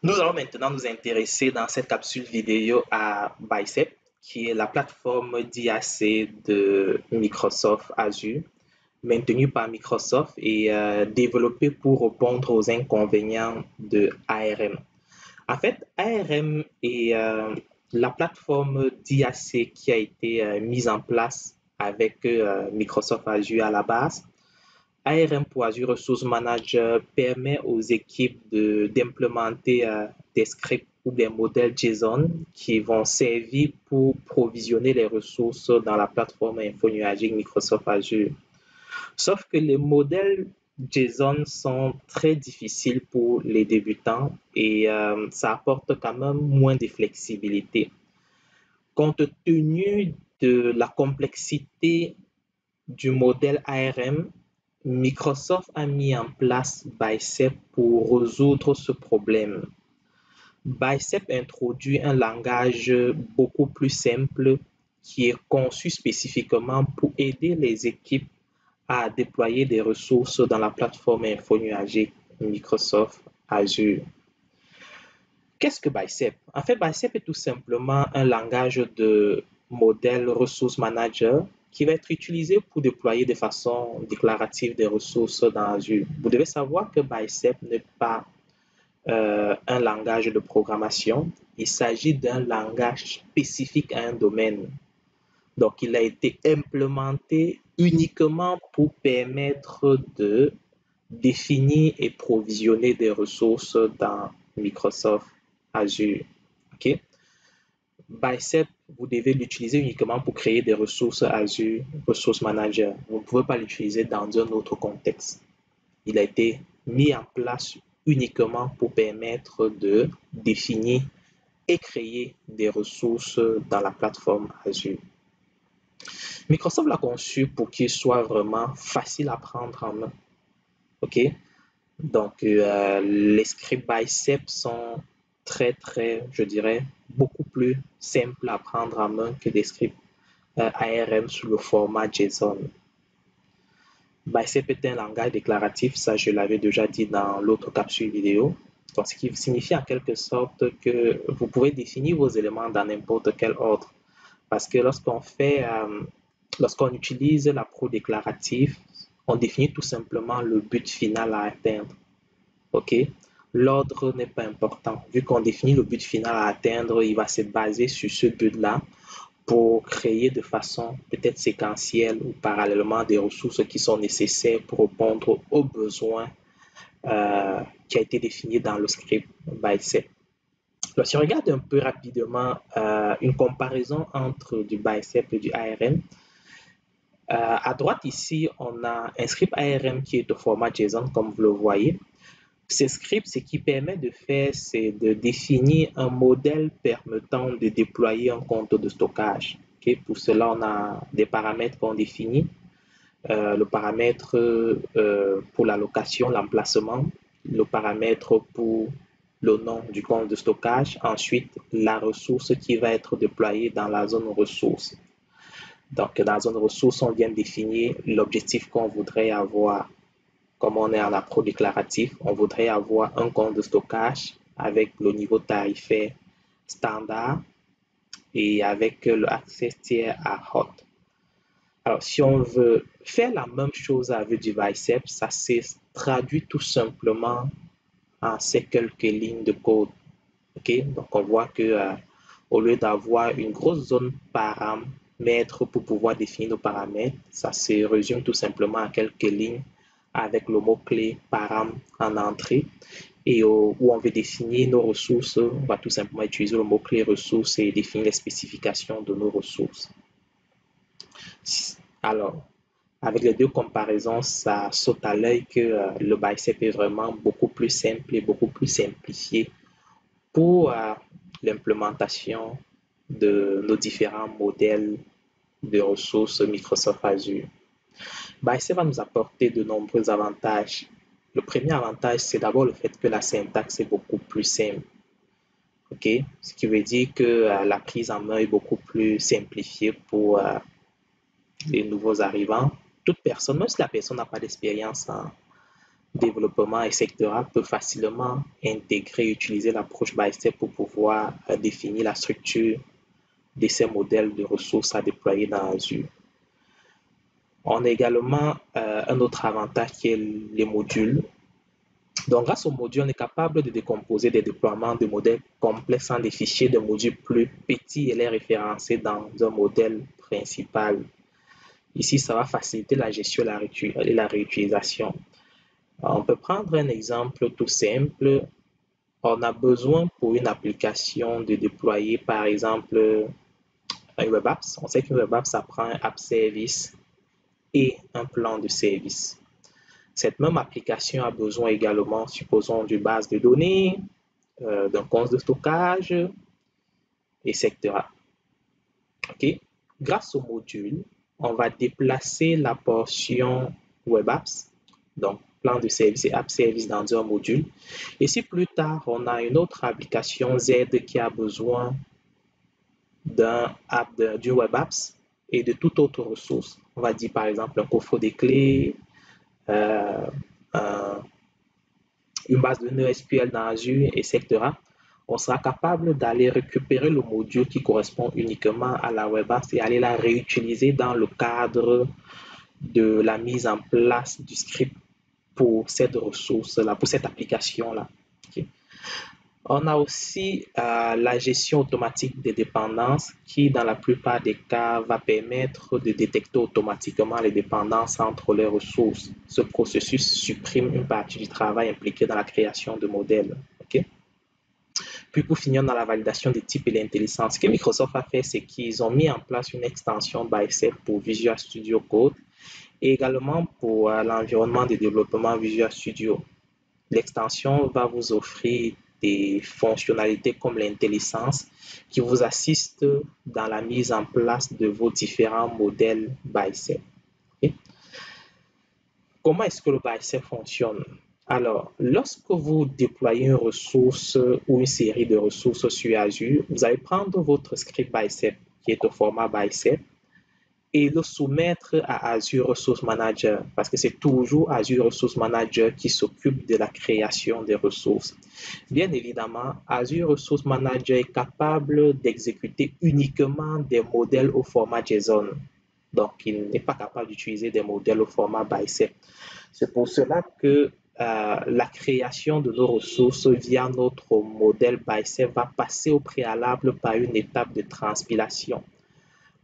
Nous allons maintenant nous intéresser dans cette capsule vidéo à Bicep, qui est la plateforme d'IAC de Microsoft Azure, maintenue par Microsoft et développée pour répondre aux inconvénients de ARM. En fait, ARM est la plateforme d'IAC qui a été mise en place avec Microsoft Azure à la base. ARM pour Azure Resource Manager permet aux équipes d'implémenter des scripts ou des modèles JSON qui vont servir pour provisionner les ressources dans la plateforme infonuagique Microsoft Azure. Sauf que les modèles JSON sont très difficiles pour les débutants et ça apporte quand même moins de flexibilité. Compte tenu de la complexité du modèle ARM, Microsoft a mis en place Bicep pour résoudre ce problème. Bicep introduit un langage beaucoup plus simple qui est conçu spécifiquement pour aider les équipes à déployer des ressources dans la plateforme infonuagique Microsoft Azure. Qu'est-ce que Bicep? En fait, Bicep est tout simplement un langage de modèle Resource Manager qui va être utilisé pour déployer de façon déclarative des ressources dans Azure. Vous devez savoir que Bicep n'est pas un langage de programmation, il s'agit d'un langage spécifique à un domaine. Donc, il a été implémenté uniquement pour permettre de définir et provisionner des ressources dans Microsoft Azure. OK? Bicep, vous devez l'utiliser uniquement pour créer des ressources Azure Resource Manager. Vous ne pouvez pas l'utiliser dans un autre contexte. Il a été mis en place uniquement pour permettre de définir et créer des ressources dans la plateforme Azure. Microsoft l'a conçu pour qu'il soit vraiment facile à prendre en main. OK? Donc, les scripts Bicep sont très, je dirais, beaucoup plus simples à prendre en main que des scripts ARM sous le format JSON. Bicep est un langage déclaratif, ça je l'avais déjà dit dans l'autre capsule vidéo. Donc, ce qui signifie en quelque sorte que vous pouvez définir vos éléments dans n'importe quel ordre. Parce que lorsqu'on utilise la pro déclarative, on définit tout simplement le but final à atteindre. OK? L'ordre n'est pas important. Vu qu'on définit le but final à atteindre, il va se baser sur ce but-là pour créer de façon peut-être séquentielle ou parallèlement des ressources qui sont nécessaires pour répondre aux besoins qui a été défini dans le script Bicep. Alors, si on regarde un peu rapidement une comparaison entre du Bicep et du ARM, à droite ici, on a un script ARM qui est au format JSON, comme vous le voyez. Ce script, ce qui permet de faire, c'est de définir un modèle permettant de déployer un compte de stockage. Okay? Pour cela, on a des paramètres qu'on définit. Le paramètre pour la location, l'emplacement, le paramètre pour le nom du compte de stockage, ensuite la ressource qui va être déployée dans la zone ressources. Donc, dans la zone ressources, on vient définir l'objectif qu'on voudrait avoir. Comme on est en appro déclaratif, on voudrait avoir un compte de stockage avec le niveau tarifaire standard et avec le accès tiers à hot. Alors, si on veut faire la même chose avec du Bicep, ça se traduit tout simplement en ces quelques lignes de code. Okay? Donc, on voit que au lieu d'avoir une grosse zone paramètres pour pouvoir définir nos paramètres, ça se résume tout simplement à quelques lignes avec le mot-clé param en entrée. Et où on veut définir nos ressources, on va tout simplement utiliser le mot-clé ressources et définir les spécifications de nos ressources. Alors, avec les deux comparaisons, ça saute à l'œil que le Bicep est vraiment beaucoup plus simple et beaucoup plus simplifié pour l'implémentation de nos différents modèles de ressources Microsoft Azure. Bicep va nous apporter de nombreux avantages. Le premier avantage, c'est d'abord le fait que la syntaxe est beaucoup plus simple. Okay? Ce qui veut dire que la prise en main est beaucoup plus simplifiée pour les nouveaux arrivants. Toute personne, même si la personne n'a pas d'expérience développement, etc., peut facilement intégrer et utiliser l'approche Bicep pour pouvoir définir la structure de ces modèles de ressources à déployer dans Azure. On a également un autre avantage qui est les modules. Donc, grâce aux modules, on est capable de décomposer des déploiements de modèles complexes en des fichiers de modules plus petits et les référencer dans un modèle principal. Ici, ça va faciliter la gestion et la réutilisation. On peut prendre un exemple tout simple. On a besoin pour une application de déployer, par exemple, un web apps. On sait qu'un web app, ça prend un app service et un plan de service. Cette même application a besoin également, supposons, d'une base de données, d'un compte de stockage, etc. Okay? Grâce au module, on va déplacer la portion Web Apps, donc plan de service et app service dans un module. Et si plus tard, on a une autre application Z qui a besoin du Web Apps et de toute autre ressource, on va dire par exemple un coffre des clés, une base de données SQL dans Azure, etc., on sera capable d'aller récupérer le module qui correspond uniquement à la Web Apps et aller la réutiliser dans le cadre de la mise en place du script pour cette ressource-là, pour cette application-là. Okay. On a aussi la gestion automatique des dépendances qui, dans la plupart des cas, va permettre de détecter automatiquement les dépendances entre les ressources. Ce processus supprime une partie du travail impliqué dans la création de modèles. Okay? Puis pour finir dans la validation des types et l'intelligence, ce que Microsoft a fait, c'est qu'ils ont mis en place une extension Bicep pour Visual Studio Code et également pour l'environnement de développement Visual Studio. L'extension va vous offrir des fonctionnalités comme l'intelligence qui vous assiste dans la mise en place de vos différents modèles Bicep. Okay? Comment est-ce que le Bicep fonctionne? Alors, lorsque vous déployez une ressource ou une série de ressources sur Azure, vous allez prendre votre script Bicep qui est au format Bicep et le soumettre à Azure Resource Manager parce que c'est toujours Azure Resource Manager qui s'occupe de la création des ressources. Bien évidemment, Azure Resource Manager est capable d'exécuter uniquement des modèles au format JSON. Donc, il n'est pas capable d'utiliser des modèles au format Bicep. C'est pour cela que la création de nos ressources via notre modèle Bicep va passer au préalable par une étape de transpilation.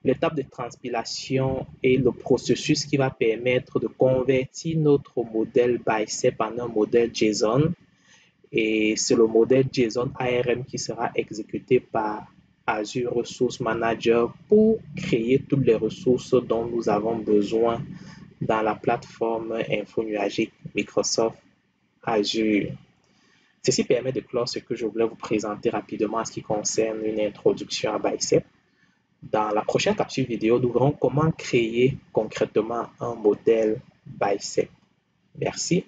L'étape de transpilation est le processus qui va permettre de convertir notre modèle Bicep en un modèle JSON. Et c'est le modèle JSON ARM qui sera exécuté par Azure Resource Manager pour créer toutes les ressources dont nous avons besoin dans la plateforme infonuagique Microsoft Azure. Ceci permet de clore ce que je voulais vous présenter rapidement en ce qui concerne une introduction à Bicep. Dans la prochaine capsule vidéo, nous verrons comment créer concrètement un modèle Bicep. Merci.